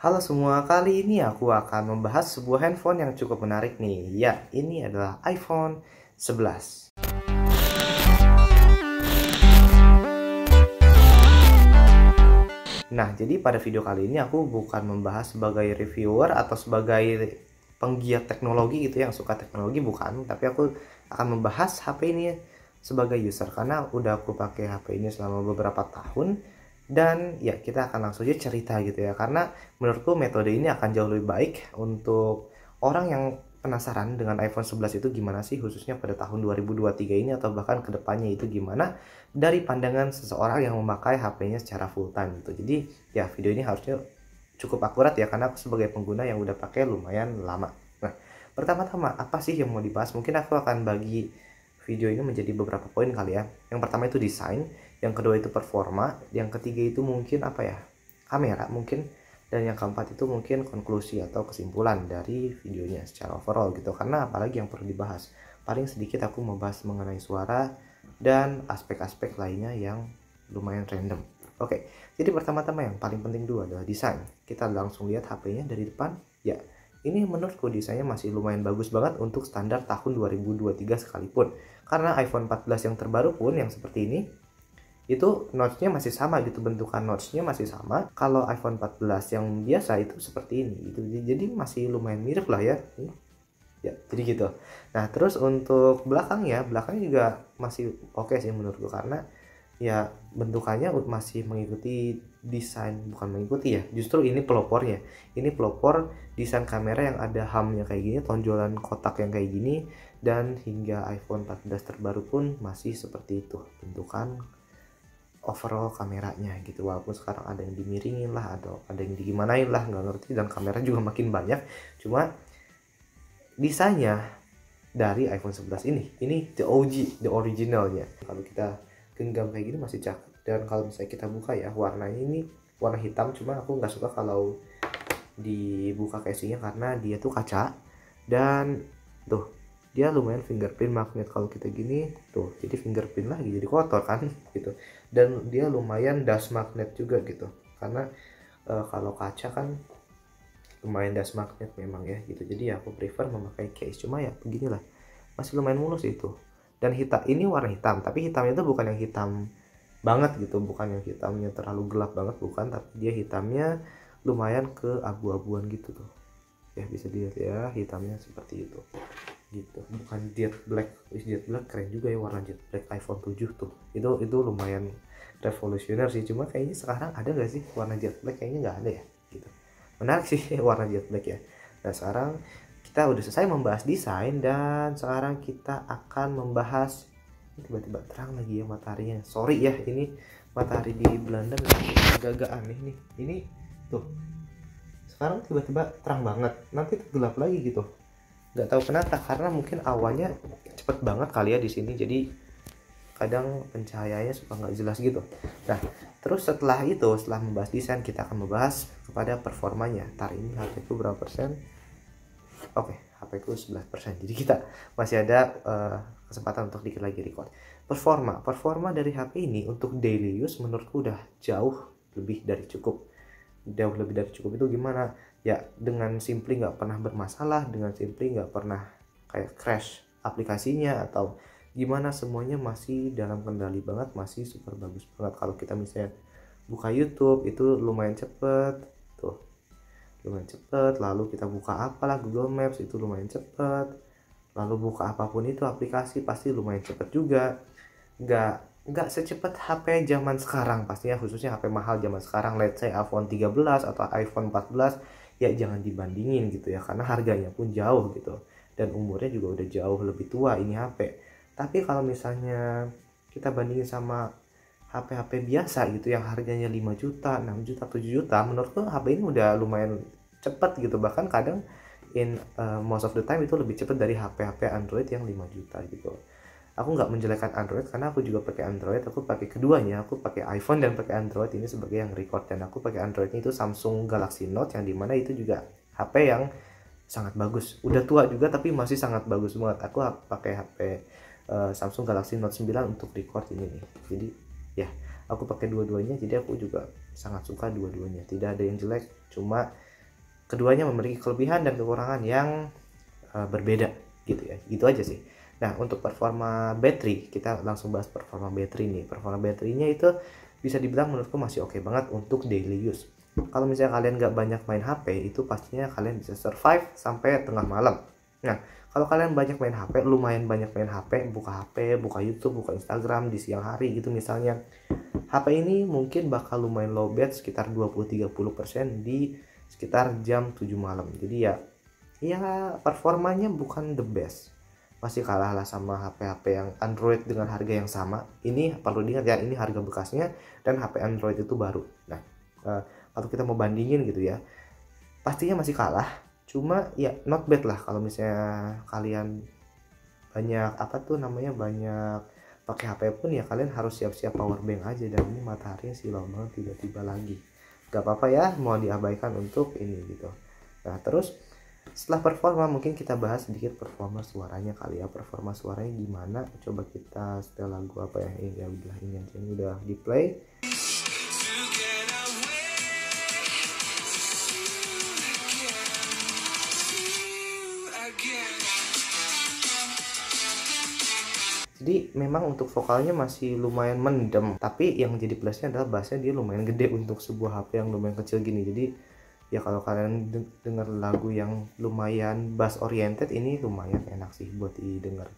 Halo semua, kali ini aku akan membahas sebuah handphone yang cukup menarik nih. Ya, ini adalah iPhone 11. Nah, jadi pada video kali ini aku bukan membahas sebagai reviewer atau sebagai penggiat teknologi gitu yang suka teknologi, bukan. Tapi aku akan membahas HP ini sebagai user karena udah aku pakai HP ini selama beberapa tahun. Dan ya kita akan langsung aja cerita gitu ya, karena menurutku metode ini akan jauh lebih baik untuk orang yang penasaran dengan iPhone 11 itu gimana sih, khususnya pada tahun 2023 ini atau bahkan kedepannya itu gimana dari pandangan seseorang yang memakai HP-nya secara full time gitu. Jadi ya video ini harusnya cukup akurat ya, karena aku sebagai pengguna yang udah pakai lumayan lama. Nah, pertama-tama apa sih yang mau dibahas? Mungkin aku akan bagi video ini menjadi beberapa poin kali ya. Yang pertama itu desain, yang kedua itu performa, yang ketiga itu mungkin apa ya, kamera mungkin, dan yang keempat itu mungkin konklusi atau kesimpulan dari videonya secara overall gitu. Karena apalagi yang perlu dibahas, paling sedikit aku membahas mengenai suara dan aspek-aspek lainnya yang lumayan random. Oke, jadi pertama-tama yang paling penting dulu adalah desain. Kita langsung lihat HP-nya dari depan. Ya, ini menurutku desainnya masih lumayan bagus banget untuk standar tahun 2023 sekalipun. Karena iPhone 14 yang terbaru pun yang seperti ini, itu notch-nya masih sama gitu, bentukan notch-nya masih sama. Kalau iPhone 14 yang biasa itu seperti ini gitu. Jadi masih lumayan mirip lah ya. Ya, jadi gitu. Nah, terus untuk belakangnya juga masih oke sih menurutku, karena ya bentukannya masih mengikuti desain, bukan mengikuti ya, justru ini pelopornya. Ini pelopor desain kamera yang ada HUD-nya kayak gini, tonjolan kotak yang kayak gini, dan hingga iPhone 14 terbaru pun masih seperti itu bentukan overall kameranya gitu. Walaupun sekarang ada yang dimiringin lah, ada yang digimanain lah, nggak ngerti, dan kamera juga makin banyak. Cuma desainnya dari iPhone 11 ini the OG, the originalnya. Kalau kita genggam kayak gini masih cakep, dan kalau misalnya kita buka ya, warnanya ini warna hitam. Cuma aku nggak suka kalau dibuka casingnya karena dia tuh kaca, dan tuh dia lumayan fingerprint magnet. Kalau kita gini tuh jadi fingerprint lagi, jadi kotor kan gitu. Dan dia lumayan dust magnet juga gitu, karena kalau kaca kan lumayan dust magnet memang ya gitu. Jadi ya aku prefer memakai case. Cuma ya beginilah, masih lumayan mulus itu. Dan hitam, ini warna hitam, tapi hitamnya itu bukan yang hitam banget gitu, bukan yang hitamnya terlalu gelap banget, bukan, tapi dia hitamnya lumayan ke abu-abuan gitu tuh ya, bisa dilihat ya, hitamnya seperti itu gitu, bukan jet black. Jet black keren juga ya, warna jet black iPhone 7 tuh, itu lumayan revolusioner sih. Cuma kayaknya sekarang ada nggak sih warna jet black? Kayaknya nggak ada ya gitu. Menarik sih warna jet black ya. Nah, sekarang kita udah selesai membahas desain, dan sekarang kita akan membahas, tiba-tiba terang lagi ya mataharinya, sorry ya, ini matahari di Belanda agak-agak aneh nih. Ini tuh sekarang tiba-tiba terang banget, nanti gelap lagi gitu, nggak tahu kenapa, karena mungkin awannya cepet banget kali ya di sini, jadi kadang pencahayaannya suka nggak jelas gitu. Nah, terus setelah membahas desain, kita akan membahas kepada performanya. Ntar ini HP ku berapa persen? Oke, HP ku 11%. Jadi kita masih ada kesempatan untuk dikit lagi record. Performa dari HP ini untuk daily use menurutku udah jauh lebih dari cukup. Jauh lebih dari cukup itu gimana? Ya, dengan simply nggak pernah bermasalah, dengan simply nggak pernah kayak crash aplikasinya atau gimana, semuanya masih dalam kendali banget, masih super bagus banget. Kalau kita misalnya buka YouTube itu lumayan cepet tuh, lumayan cepet. Lalu kita buka apalah Google Maps itu lumayan cepet. Lalu buka apapun itu aplikasi pasti lumayan cepet juga. Nggak secepat HP zaman sekarang pastinya, khususnya HP mahal zaman sekarang, let's say iPhone 13 atau iPhone 14, ya jangan dibandingin gitu ya, karena harganya pun jauh gitu, dan umurnya juga udah jauh lebih tua ini HP. Tapi kalau misalnya kita bandingin sama HP-HP biasa gitu yang harganya 5 juta, 6 juta, 7 juta, menurutku HP ini udah lumayan cepet gitu. Bahkan kadang most of the time itu lebih cepet dari HP-HP Android yang 5 juta gitu. Aku nggak menjelekkan Android karena aku juga pakai Android, aku pakai keduanya, aku pakai iPhone dan pakai Android ini sebagai yang record. Dan aku pakai Androidnya itu Samsung Galaxy Note, yang dimana itu juga HP yang sangat bagus, udah tua juga tapi masih sangat bagus banget. Aku pakai HP Samsung Galaxy Note 9 untuk record ini nih. Jadi ya aku pakai dua-duanya, jadi aku juga sangat suka dua-duanya, tidak ada yang jelek. Cuma keduanya memiliki kelebihan dan kekurangan yang berbeda gitu ya. Gitu aja sih. Nah, untuk performa baterai, kita langsung bahas performa baterai nih. Performa baterainya itu bisa dibilang menurutku masih oke banget untuk daily use. Kalau misalnya kalian nggak banyak main HP, itu pastinya kalian bisa survive sampai tengah malam. Nah, kalau kalian banyak main HP, lumayan banyak main HP, buka YouTube, buka Instagram di siang hari gitu misalnya. HP ini mungkin bakal lumayan low bat sekitar 20-30% di sekitar jam 7 malam. Jadi ya performanya bukan the best, masih kalah lah sama HP-HP yang Android dengan harga yang sama. Ini perlu diingat ya, ini harga bekasnya dan HP Android itu baru. Nah, kalau kita mau bandingin gitu ya, pastinya masih kalah. Cuma ya not bad lah kalau misalnya kalian banyak banyak pakai HP pun ya kalian harus siap-siap power bank aja. Dan ini matahari silau banget tiba-tiba lagi. Gak apa-apa ya, mau diabaikan untuk ini gitu. Nah, terus setelah performa mungkin kita bahas sedikit performa suaranya kali ya. Performa suaranya gimana, coba kita setel lagu apa ya. Ini ya udah, ini aja, ini udah di play. Jadi memang untuk vokalnya masih lumayan mendem, tapi yang jadi plusnya adalah bassnya dia lumayan gede untuk sebuah HP yang lumayan kecil gini. Jadi ya kalau kalian dengar lagu yang lumayan bass oriented, ini lumayan enak sih buat didengar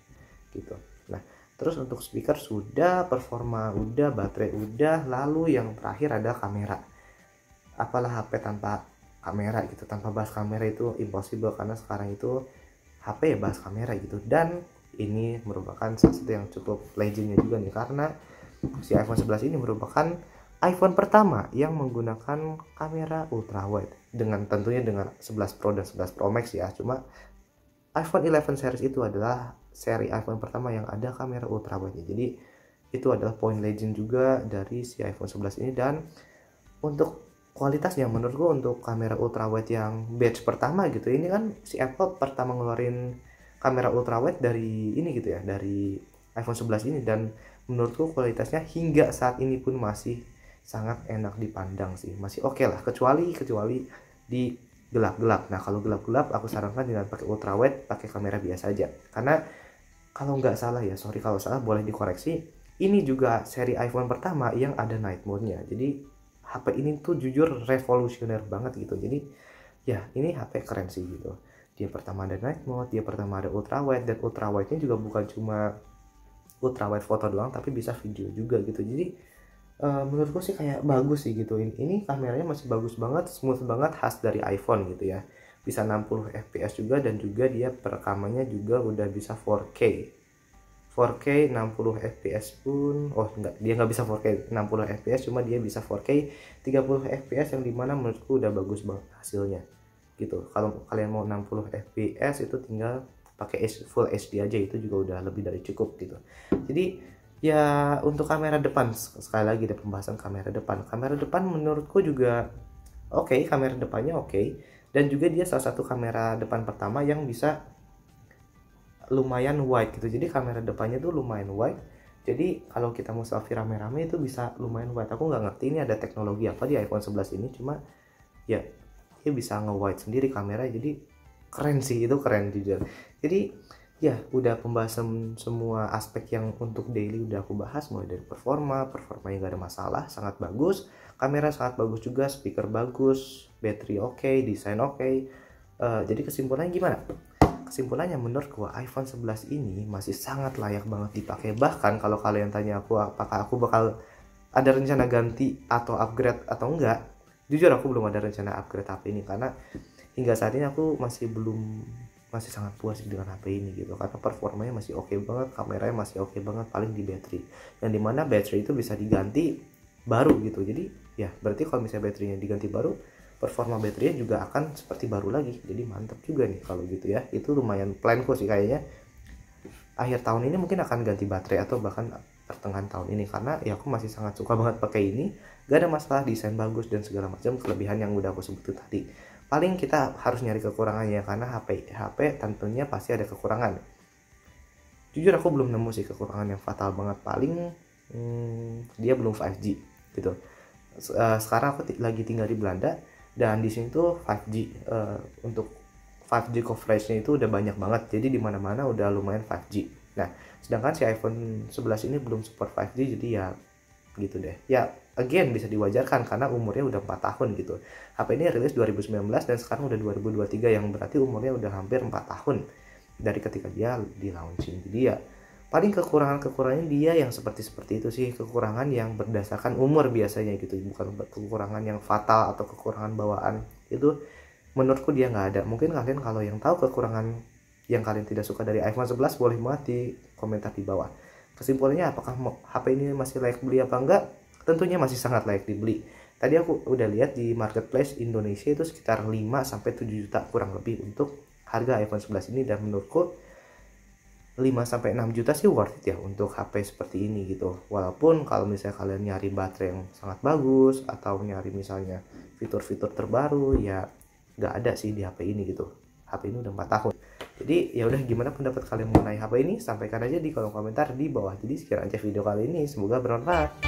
gitu. Nah, terus untuk speaker sudah, performa udah, baterai udah, lalu yang terakhir ada kamera. Apalah HP tanpa kamera gitu, tanpa bass kamera itu impossible, karena sekarang itu HP ya bass kamera gitu. Dan ini merupakan salah satu yang cukup legendnya juga nih, karena si iPhone 11 ini merupakan iPhone pertama yang menggunakan kamera ultrawide, dengan tentunya dengan 11 Pro dan 11 Pro Max ya. Cuma iPhone 11 series itu adalah seri iPhone pertama yang ada kamera ultrawide. Jadi itu adalah poin legend juga dari si iPhone 11 ini. Dan untuk kualitasnya menurut gue, untuk kamera ultrawide yang batch pertama gitu, ini kan si Apple pertama ngeluarin kamera ultrawide dari ini gitu ya, dari iPhone 11 ini. Dan menurutku kualitasnya hingga saat ini pun masih sangat enak dipandang sih, masih oke lah, kecuali di gelap-gelap. Nah, kalau gelap-gelap aku sarankan dengan pakai ultrawide, pakai kamera biasa aja. Karena kalau nggak salah ya, sorry kalau salah boleh dikoreksi, ini juga seri iPhone pertama yang ada night mode-nya. Jadi HP ini tuh jujur revolusioner banget gitu. Jadi ya ini HP keren sih gitu. Dia pertama ada night mode, dia pertama ada ultrawide, dan ultrawide-nya juga bukan cuma ultrawide foto doang, tapi bisa video juga gitu. Jadi menurutku sih kayak bagus sih gitu. Ini kameranya masih bagus banget, smooth banget, khas dari iPhone gitu ya. Bisa 60 fps juga, dan juga dia perekamannya juga udah bisa 4K 60 fps pun, oh enggak, dia nggak bisa 4K 60 fps, cuma dia bisa 4K 30 fps, yang dimana menurutku udah bagus banget hasilnya gitu. Kalau kalian mau 60 fps itu tinggal pakai full HD aja, itu juga udah lebih dari cukup gitu. Jadi ya untuk kamera depan, sekali lagi ada pembahasan kamera depan menurutku juga oke, kamera depannya oke. Dan juga dia salah satu kamera depan pertama yang bisa lumayan wide gitu. Jadi kamera depannya tuh lumayan wide, jadi kalau kita mau selfie rame-rame itu bisa lumayan wide. Aku nggak ngerti ini ada teknologi apa di iPhone 11 ini, cuma ya dia bisa nge-wide sendiri kamera, jadi keren sih, itu keren jujur. Jadi ya udah pembahasan semua aspek yang untuk daily udah aku bahas, mulai dari performanya nggak ada masalah, sangat bagus, kamera sangat bagus juga, speaker bagus, battery oke, desain oke. Jadi kesimpulannya gimana? Kesimpulannya menurut gua iPhone 11 ini masih sangat layak banget dipakai. Bahkan kalau kalian tanya aku apakah aku bakal ada rencana ganti atau upgrade atau enggak, jujur aku belum ada rencana upgrade HP ini, karena hingga saat ini aku masih sangat puas dengan HP ini gitu, karena performanya masih oke banget, kameranya masih oke banget, paling di baterai, yang dimana baterai itu bisa diganti baru gitu. Jadi ya berarti kalau misalnya baterainya diganti baru, performa baterainya juga akan seperti baru lagi. Jadi mantap juga nih kalau gitu ya. Itu lumayan planku sih kayaknya akhir tahun ini mungkin akan ganti baterai, atau bahkan pertengahan tahun ini, karena ya aku masih sangat suka banget pakai ini. Gak ada masalah, desain bagus dan segala macam kelebihan yang udah aku sebutin tadi. Paling kita harus nyari kekurangannya, karena HP tentunya pasti ada kekurangan. Jujur aku belum nemu sih kekurangan yang fatal banget. Paling dia belum 5G gitu. Sekarang aku lagi tinggal di Belanda, Dan di sini tuh 5G, untuk 5G coverage-nya itu udah banyak banget, jadi di mana-mana udah lumayan 5G. Nah, sedangkan si iPhone 11 ini belum support 5G, jadi ya gitu deh. Ya, again bisa diwajarkan karena umurnya udah 4 tahun gitu. HP ini rilis 2019 dan sekarang udah 2023, yang berarti umurnya udah hampir 4 tahun dari ketika dia di launching. Jadi ya paling kekurangannya dia yang seperti itu sih, kekurangan yang berdasarkan umur biasanya gitu, bukan kekurangan yang fatal atau kekurangan bawaan. Itu menurutku dia nggak ada. Mungkin kalian kalau yang tahu kekurangan yang kalian tidak suka dari iPhone 11 boleh banget di komentar di bawah. Kesimpulannya, apakah HP ini masih layak beli apa enggak? Tentunya masih sangat layak dibeli. Tadi aku udah lihat di marketplace Indonesia itu sekitar 5-7 juta kurang lebih untuk harga iPhone 11 ini, dan menurutku 5-6 juta sih worth it ya untuk HP seperti ini gitu. Walaupun kalau misalnya kalian nyari baterai yang sangat bagus atau nyari misalnya fitur-fitur terbaru, ya nggak ada sih di HP ini gitu. HP ini udah 4 tahun. Jadi ya udah, gimana pendapat kalian mengenai HP ini? Sampaikan aja di kolom komentar di bawah. Jadi sekian aja video kali ini, semoga bermanfaat.